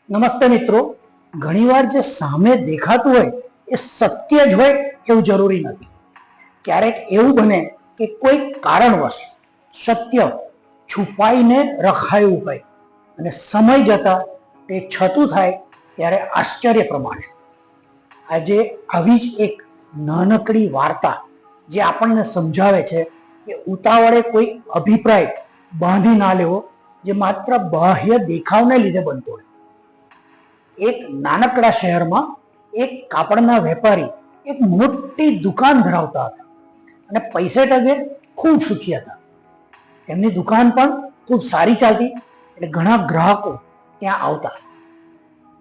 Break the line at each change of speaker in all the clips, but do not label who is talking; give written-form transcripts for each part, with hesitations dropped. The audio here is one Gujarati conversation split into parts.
નમસ્તે મિત્રો, ઘણીવાર જે સામે દેખાતું હોય એ સત્ય જ હોય એવું જરૂરી નથી. ક્યારેક એવું બને કે કોઈ કારણવશ સત્ય છુપાઈને રખાયું હોય અને સમય જતા તે છતું થાય ત્યારે આશ્ચર્ય પ્રમાણે. આજે આવી જ એક નાનકડી વાર્તા જે આપણને સમજાવે છે કે ઉતાવળે કોઈ અભિપ્રાય બાંધી ના લેવો, જે માત્ર બાહ્ય દેખાવને લીધે બનતો હોય. એક નાનકડા શહેરમાં એક કાપડના વેપારી એક મોટી દુકાન ધરાવતા હતા અને પૈસે ટકે ખૂબ સુખી હતા. તેમની દુકાન પણ ખૂબ સારી ચાલતી, એટલે ઘણા ગ્રાહકો ત્યાં આવતા.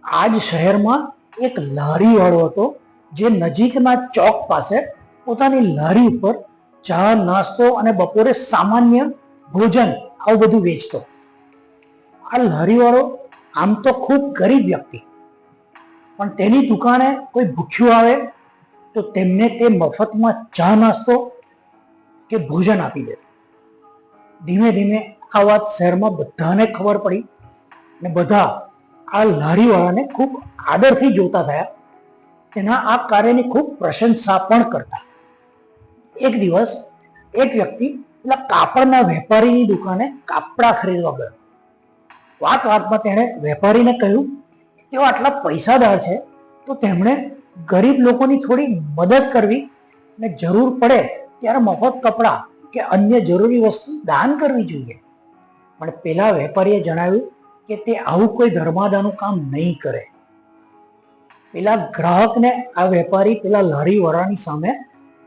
આ જ શહેરમાં એક લારી વાળો હતો જે નજીકના ચોક પાસે પોતાની લારી ઉપર ચા, નાસ્તો અને બપોરે સામાન્ય ભોજન આવું બધું વેચતો. આ લારી વાળો આમ તો ખૂબ ગરીબ વ્યક્તિ, પણ તેની દુકાને કોઈ ભૂખ્યું આવે તો તેમને તે મફતમાં ચા, નાસ્તો કે ભોજન આપી દેતો. ધીમે ધીમે આ વાત શહેરમાં બધાને ખબર પડી અને બધા આ લારીવાળાને ખૂબ આદરથી જોતા થયા. તેના આ કાર્યની ખૂબ પ્રશંસા પણ કરતા. એક દિવસ એક વ્યક્તિ પેલા કાપડના વેપારીની દુકાને કાપડા ખરીદવા ગયો. વાતમાં તેણે વેપારીને કહ્યું, તેઓ આટલા પૈસાદાર છે તો તેમણે ગરીબ લોકોની થોડી મદદ કરવી અને જરૂર પડે ત્યારે મફત કપડાં કે અન્ય જરૂરી વસ્તુ દાન કરવી જોઈએ. પણ પેલા વેપારીએ જણાવ્યું કે તે આવું કોઈ ધર્માદાનું કામ નહીં કરે. પેલા ગ્રાહકને આ વેપારી પેલા લારીવાળાની સામે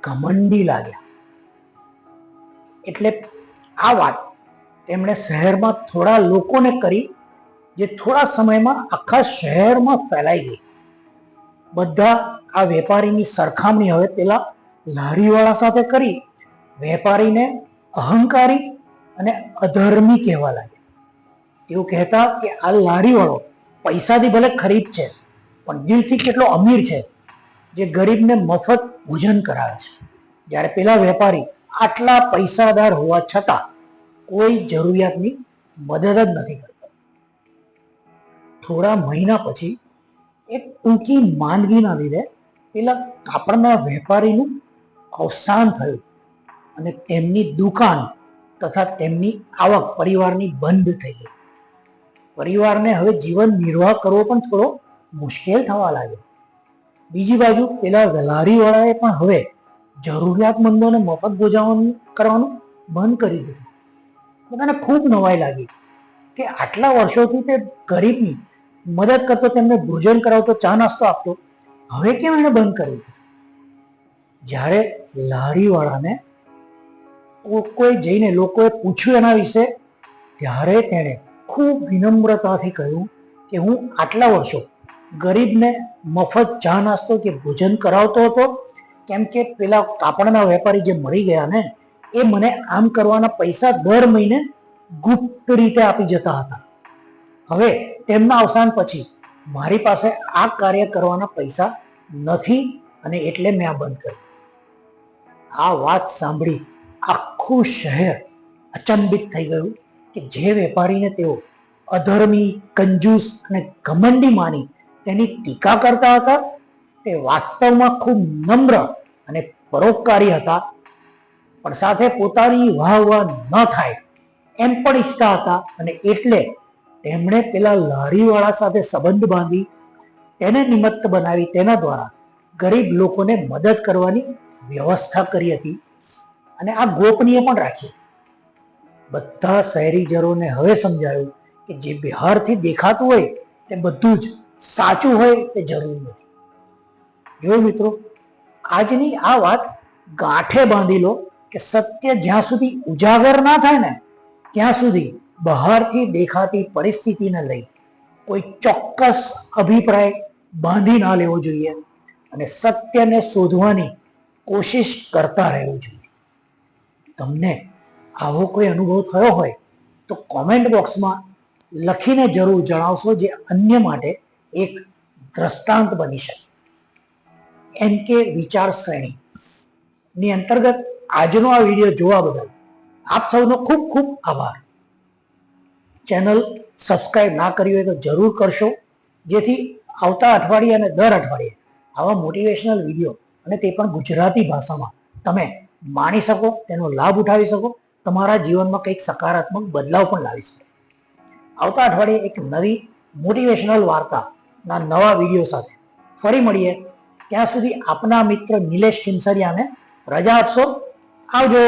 ઘમંડી લાગ્યા. એટલે આ વાત તેમણે શહેરમાં થોડા લોકોને કરી, જે થોડા સમયમાં આખા શહેરમાં ફેલાઈ ગઈ. બધા આ વેપારીની સરખામણી હવે પેલા લારીવાળા સાથે કરી વેપારીને અહંકારી અને અધર્મી કહેવા લાગ્યા. તેઓ કહેતા કે આ લારીવાળો પૈસાથી ભલે ખરીદ છે, પણ દિલથી કેટલો અમીર છે, જે ગરીબને મફત ભોજન કરાવે છે. જ્યારે પેલા વેપારી આટલા પૈસાદાર હોવા છતાં કોઈ જરૂરિયાતની મદદ જ નથી કરતો. થોડા મહિના પછી એક ટૂંકી માંદગીના લીધે પેલા કાપડના વેપારીનું અવસાન થયું અને તેમની દુકાન તથા તેમની આવક પરિવારની બંધ થઈ ગઈ. પરિવારને હવે જીવન નિર્વાહ કરવો પણ થોડો મુશ્કેલ થવા લાગ્યો. બીજી બાજુ પેલા લારીવાળાએ પણ હવે જરૂરિયાતમંદોને મફત ભોજન કરવાનું બંધ કરી દીધું. બધાને ખૂબ નવાઈ લાગી કે આટલા વર્ષોથી તે ગરીબની મદદ કરતો, તેમને ભોજન કરાવતો, ચા નાસ્તો આપતો, હવે કેમ એને બંધ કરી દીધું? જ્યારે લારીવાળાને કોઈ જઈને લોકોએ પૂછ્યું એના વિશે, ત્યારે તેણે ખૂબ વિનમ્રતાથી કહ્યું કે હું આટલા વર્ષો ગરીબને મફત ચા નાસ્તો કે ભોજન કરાવતો હતો, કેમ કે પેલા કાપડના વેપારી જે મરી ગયા ને, એ મને આમ કરવાના પૈસા દર મહિને ગુપ્ત રીતે આપી જતા હતા. હવે તેમના અવસાન પછી મારી પાસે આ કાર્ય કરવાના પૈસા નથી અને એટલે મેં આ બંધ કરી. આ વાત સાંભળી આખું શહેર અચંબિત થઈ ગયું કે જે વેપારીને તેઓ અધર્મી, કંજૂસ અને ઘમંડી માની તેની ટીકા કરતા હતા, તે વાસ્તવમાં ખૂબ નમ્ર અને પરોપકારી હતા, પણ સાથે પોતાની વાહ ન થાય એમ પણ ઈચ્છતા હતા. અને એટલે તેમણે પેલા લારીવાળા સાથે સંબંધ બાંધી તેને નિમિત્ત બનાવી તેના દ્વારા ગરીબ લોકોને મદદ કરવાની વ્યવસ્થા કરી હતી અને આ ગોપનીય પણ રાખી. બધા શહેરીજનોને હવે સમજાયું કે જે બહારથી દેખાતું હોય તે બધું જ સાચું હોય તે જરૂરી નથી. જો મિત્રો, આજની આ વાત ગાંઠે બાંધી લો કે સત્ય જ્યાં સુધી ઉજાગર ના થાય ને, ત્યાં સુધી બહારથી દેખાતી પરિસ્થિતિને લઈ કોઈ ચોક્કસ અભિપ્રાય બાંધી ના લેવો જોઈએ અને સત્યને શોધવાની કોશિશ કરતા રહેવું જોઈએ. તમને આવો કોઈ અનુભવ થયો હોય તો કોમેન્ટ બોક્સમાં લખીને જરૂર જણાવશો, જે અન્ય માટે એક દ્રષ્ટાંત બની શકે. NK વિચાર શ્રેણી ની અંતર્ગત આજનો આ વિડીયો જોવા બદલ આપ સૌનો ખૂબ ખૂબ આભાર. ચેનલ સબસ્ક્રાઇબ ના કરી હોય તો જરૂર કરશો જેથી આવતા અઠવાડિયે અને દર અઠવાડિયે આવા મોટિવેશનલ વિડીયો અને તે પણ ગુજરાતી ભાષામાં તમે માણી શકો, તેનો લાભ ઉઠાવી શકો, તમારા જીવનમાં કંઈક સકારાત્મક બદલાવ પણ લાવી શકો. આવતા અઠવાડિયે એક નવી મોટિવેશનલ વાર્તાના નવા વિડીયો સાથે ફરી મળીએ. ત્યાં સુધી આપના મિત્ર નિલેશ ખીમસરિયાને રજા આપશો. આવજો.